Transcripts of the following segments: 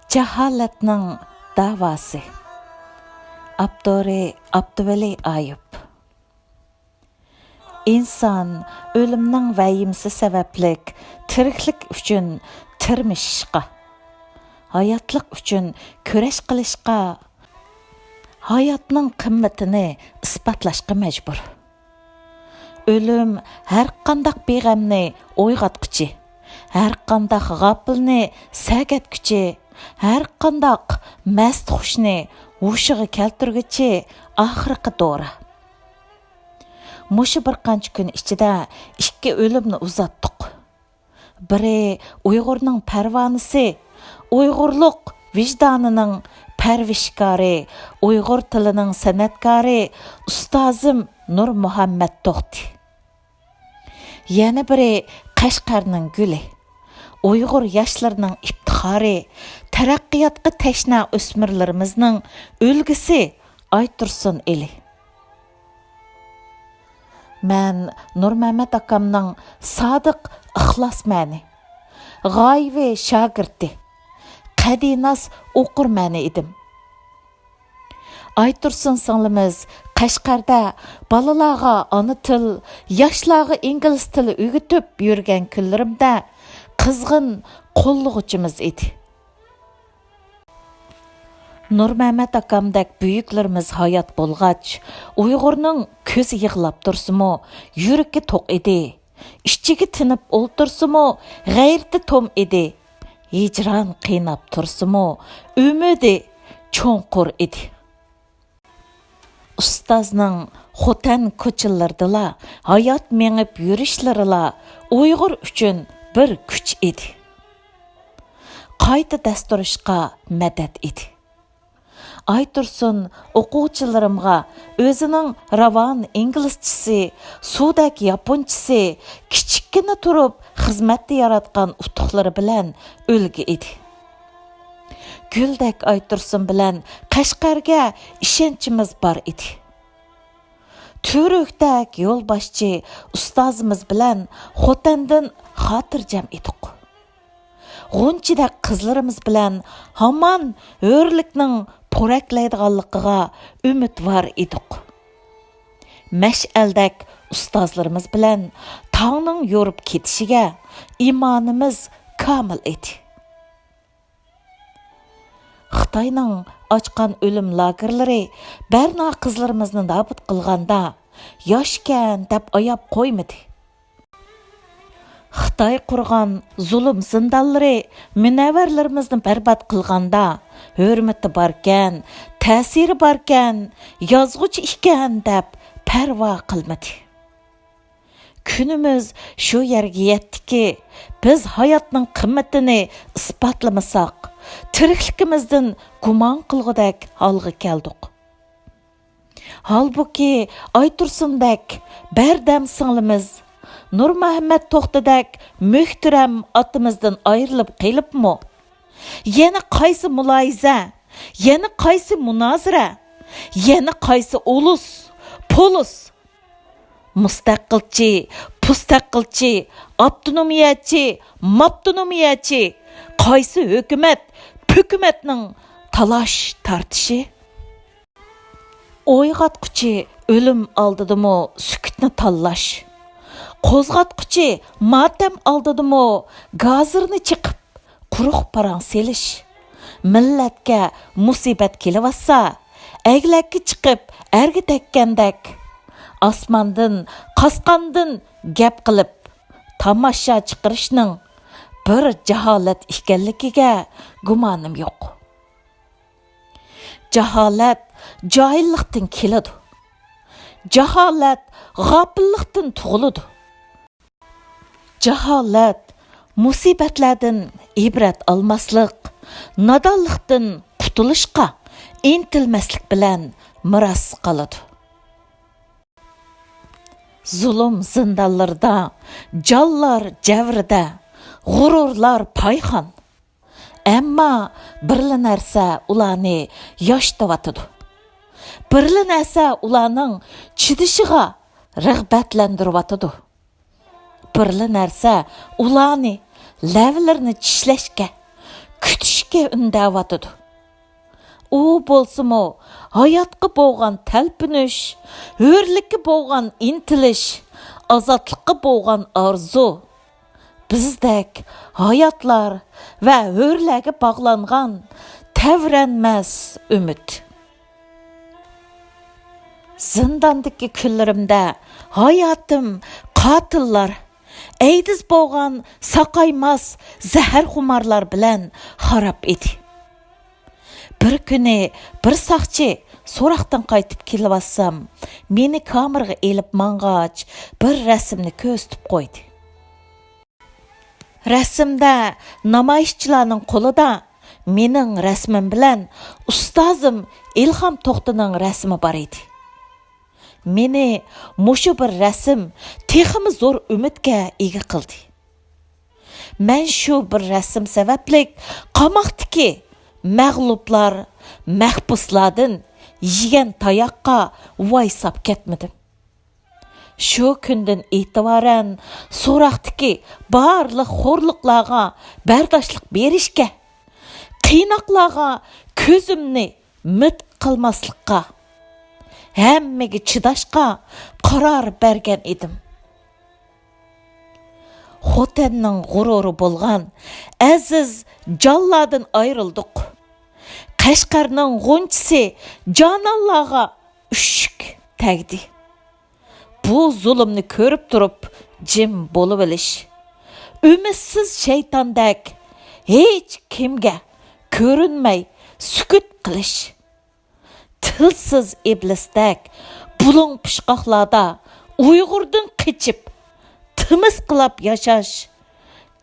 Jaholatning davosi. Abduri Abduvali Ayub. İnsan ölümning vahimasi sabablik tiriklik uchun tirmishishqa, hayotlik uchun kurash qilishqa, hayotning qimmatini isbotlashqa majbur. Ölüm har qandaq beg'amni o'yg'atquchi, har qandaq g'afilni sagatquchi, har qandaq mast xushni hushiga keltirguchi oxirgi dori. Mushu bir qancha kun ichida ikki o'limni uzatdik. Biri Uyg'urning parvonisi, Uyg'urlik vijdonining parvishkori, Uyg'ur tilining san'atkori ustozim Nur Muhammad To'xti. Yana biri Qashqarning guli, Uyg'ur yoshlarining iftixori, taraqqiyotga tashna o'smirlarimizning o'lgisi Aytursun Eli. Mən Nur Muhammad akamның sadiq ixlasməni, g'oyivi shogirdi, qadinas o'qirmani edim. Aytursun singlimiz Qashqarda balalarga ona til, yoshlarga ingliz tili o'rgatib yurgan kunlarimda qizg'in qo'llag'uchimiz edi. Nur Muhammad akamdak büyüklerimiz hayat bolğaç, Uyg'urning ko'zi yig'lab tursimi, yuragi to'q edi. Ishchiga tinib o'ltirsimi, g'ayrati tom edi. Hijron qiynab tursimi, umidi cho'nqur edi. Ustozning xotan ko'chalardala hayot mengib yurishlarilar Uyg'ur uchun bir kuch edi. Qayta dasturishga madad edi. Aytursun o'quvchilarimga o'zining ravon inglizchisi, suvdak yaponchisi, kichikkina turib xizmatda yaratgan utuqlari bilan o'lgi edi. Guldak Aytursun bilan Qashqarga ishonchimiz bor edi. Turukdak yo'lboshchi ustozimiz bilan Xotandan xotirjam edik. G'unchidak qizlarimiz bilan hamon o'rlikning po'raklaydiganligiga umidvor edik. Mash'aldak ustozlarimiz bilan tongning yo'rib ketishiga imonimiz komil edi. Xitoyning ochgan o'lim lagerlari barna qizlarimizni nobud qilganda yoshkan deb oyab qo'ymadi. Xitoy qurgan zulm zindonlari munavvarlarimizni barbod qilganda hurmati borkan, ta'siri borkan, yozg'uchi ekan deb parvo qilmadi. Kunimiz shu yerga yetdiki, biz hayotning qimmatini isbotlamasak, tirikligimizdan gumon qilgudak holga keldik. Halbuki Aytursundek bardam singlimiz Nur Muhammad To'xtidak muhtaram otimizdan ayrilib qilibmi? Yana qaysi muloyiza, yana qaysi munozara, yana qaysi ulus, polus, mustaqilchi, pustaqilchi, avtonomiyachi, mavtonomiyachi, qaysi hukumatning talash tartishi? O'yg'atquchi o'lim oldidimi sukutni tanlash? Qo'zg'atquchi motam oldidimi gazirni chiqib quruq parang selish? Millatga musibat kelyapsa, aglakka chiqib erga tekkandak, osmondan qasqandan gap qilib tomosha chiqarishning bir jaholat ekanligiga gumonim yo'q. Jaholat johillikdan keladi. Jaholat g'ofillikdan tug'iladi. Jaholat musibatlardan ibrat olmaslik, nodonlikdan qutulishga intilmaslik bilan miros qoladi. Zulm zindonlarda, jonlar javrida, g'ururlar payxon. Ammo birla narsa ularni yoshtavatadi. Birla narsa ularning chidishiga rag'batlantirvatadi. Birla narsa ularni lavlarini tishlashga, күтішке үндәватыды. У болсымы, hayatqı болған тәлпініш, өрліккі болған интіліш, азатлыққы болған арзу. Біздәк hayatlar вә өрләгі бағланған тәврәнмәс үміт. Zindandaki күнлерімдә hayatım қатыллар, әйдіз болған сақаймас зәһәр хумарлар білән харап еді. Bir күні bir сақчы сорақтан қайтып келіп ассам, мені камерға еліп маңғач бір рәсімні көстіп қойды. Рәсімді намайышчыларның қолыда менің рәсімім білән ұстазым İlham To'xtining рәсімі бар еді. Meni мұшы бір рәсім текімі зор үмітке егі қылды. Мен шу бір рәсім сәвәплік қамақтыки мәғлуплар, мәхбусладың еген таяққа вайсап кетмедім. Шу күндін итиварен сорақтыки барлық хорлықлаға бәрдашлық берішке, қинақлаға көзімні мүт қылмаслыққа, әммеге чыдашқа қарар бәрген едім. Хотеннің ғұроры болған әзіз жалладың айрылдық. Қашқарның ғончысы Жаналлаға үшік тәгді. Бұл зұлымны көріп тұрып, жем болып өліш. Үміссіз шейтандәк, еч кемге көрінмей сүкіт қылыш. Тілсіз иблістәк, бұлың пішқақлада ұйғырдың қичіп, тымыз қылап яшаш.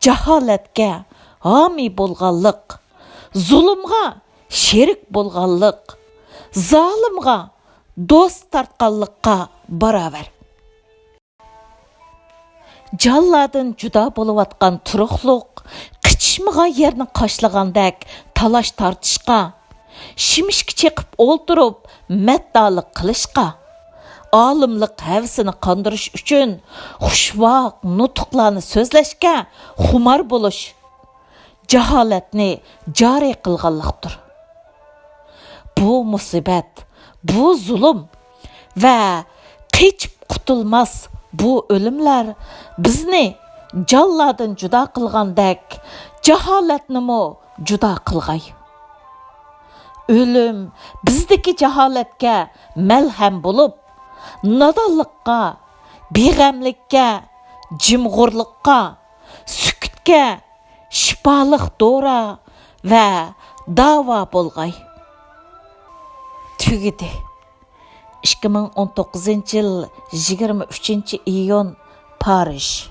Жахалетке ами болғалық, зұлымға шерік болғалық, залымға дост тартқалыққа баравер. Жалладың жүда болып атқан тұрықлық, қычмыға ерні қашлығандәк талаш тартышқа, шимішкі чекіп олтырып мәтталық қылышқа, алымлық әвісіні қандырыш үшін құшвақ нұтықланы сөзләшке хумар болыш, жахалетні жари қылғалықтыр. Бұ мұсибет, бұ зұлым вә қичіп құтылмас бұ өлімлер бізні жалладың жүда қылғандәк жахалетні мұ жүда қылғай. Өлім біздікі жахалетке мәлхәм болып, надалыққа, беғәмлікке, жимғырлыққа, сүкітке, шипалық дора вә дава болғай. Түгіде 2019 жыл 23 iyun Париж.